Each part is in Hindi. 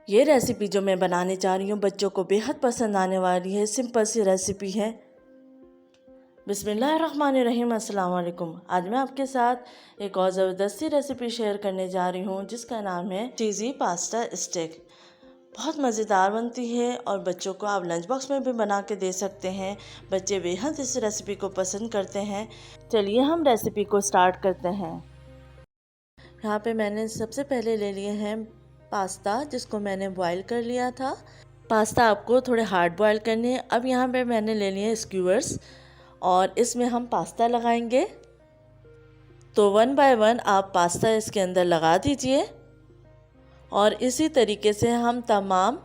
ये रेसिपी जो मैं बनाने जा रही हूँ बच्चों को बेहद पसंद आने वाली है। सिंपल सी रेसिपी है। बिस्मिल्लाहिर्रहमानिर्रहीम, अस्सलाम वालेकुम। आज मैं आपके साथ एक और ज़बरदस्त सी रेसिपी शेयर करने जा रही हूँ जिसका नाम है चीज़ी पास्ता स्टिक। बहुत मज़ेदार बनती है और बच्चों को आप लंच बॉक्स में भी बना के दे सकते हैं। बच्चे बेहद इस रेसिपी को पसंद करते हैं। चलिए हम रेसिपी को स्टार्ट करते हैं। यहाँ पे मैंने सबसे पहले ले लिए हैं पास्ता, जिसको मैंने बॉईल कर लिया था। पास्ता आपको थोड़े हार्ड बॉईल करने हैं। अब यहाँ पे मैंने ले लिए स्क्यूअर्स और इसमें हम पास्ता लगाएंगे। तो 1 बाय 1 आप पास्ता इसके अंदर लगा दीजिए और इसी तरीके से हम तमाम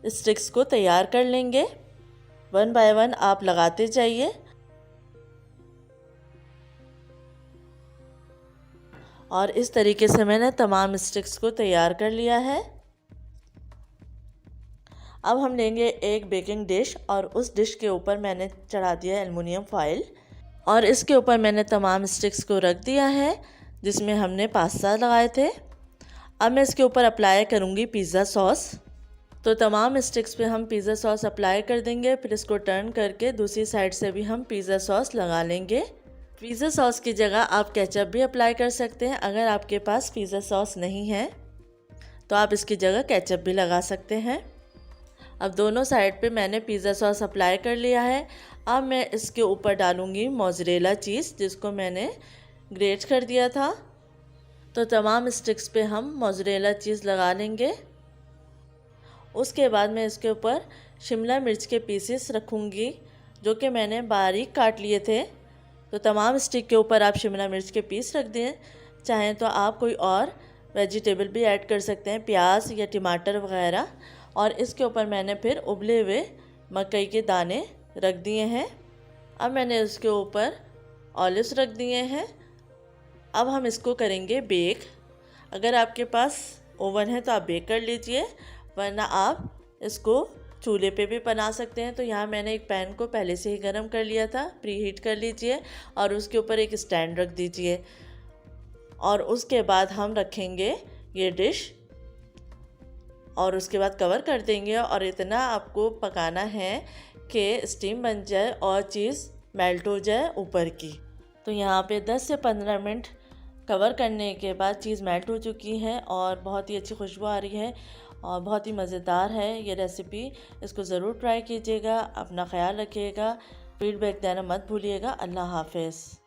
स्टिक्स को तैयार कर लेंगे। 1 बाय 1 आप लगाते जाइए और इस तरीके से मैंने तमाम स्टिक्स को तैयार कर लिया है। अब हम लेंगे एक बेकिंग डिश और उस डिश के ऊपर मैंने चढ़ा दिया एल्युमिनियम फॉइल और इसके ऊपर मैंने तमाम स्टिक्स को रख दिया है जिसमें हमने पास्ता लगाए थे। अब मैं इसके ऊपर अप्लाई करूँगी पिज़्ज़ा सॉस। तो तमाम स्टिक्स पे हम पिज़्ज़ा सॉस अप्लाई कर देंगे। फिर इसको टर्न करके दूसरी साइड से भी हम पिज़्ज़ा सॉस लगा लेंगे। पिज़्ज़ा सॉस की जगह आप केचप भी अप्लाई कर सकते हैं। अगर आपके पास पिज़्ज़ा सॉस नहीं है तो आप इसकी जगह केचप भी लगा सकते हैं। अब दोनों साइड पे मैंने पिज़्ज़ा सॉस अप्लाई कर लिया है। अब मैं इसके ऊपर डालूँगी मोज़रेला चीज़, जिसको मैंने ग्रेट कर दिया था। तो तमाम स्टिक्स पे हम मोज़रेला चीज़ लगा लेंगे। उसके बाद मैं इसके ऊपर शिमला मिर्च के पीसेस रखूँगी जो कि मैंने बारीक काट लिए थे। तो तमाम स्टिक के ऊपर आप शिमला मिर्च के पीस रख दें। चाहें तो आप कोई और वेजिटेबल भी ऐड कर सकते हैं, प्याज या टमाटर वगैरह। और इसके ऊपर मैंने फिर उबले हुए मकई के दाने रख दिए हैं। अब मैंने इसके ऊपर ऑलिव्स रख दिए हैं। अब हम इसको करेंगे बेक। अगर आपके पास ओवन है तो आप बेक कर लीजिए, वरना आप इसको चूल्हे पे भी बना सकते हैं। तो यहाँ मैंने एक पैन को पहले से ही गर्म कर लिया था, प्री हीट कर लीजिए और उसके ऊपर एक स्टैंड रख दीजिए और उसके बाद हम रखेंगे ये डिश और उसके बाद कवर कर देंगे। और इतना आपको पकाना है कि स्टीम बन जाए और चीज़ मेल्ट हो जाए ऊपर की। तो यहाँ पे 10 से 15 मिनट कवर करने के बाद चीज़ मेल्ट हो चुकी है और बहुत ही अच्छी खुशबू आ रही है और बहुत ही मज़ेदार है ये रेसिपी। इसको ज़रूर ट्राई कीजिएगा। अपना ख्याल रखिएगा। फीडबैक देना मत भूलिएगा। अल्लाह हाफ़िज़।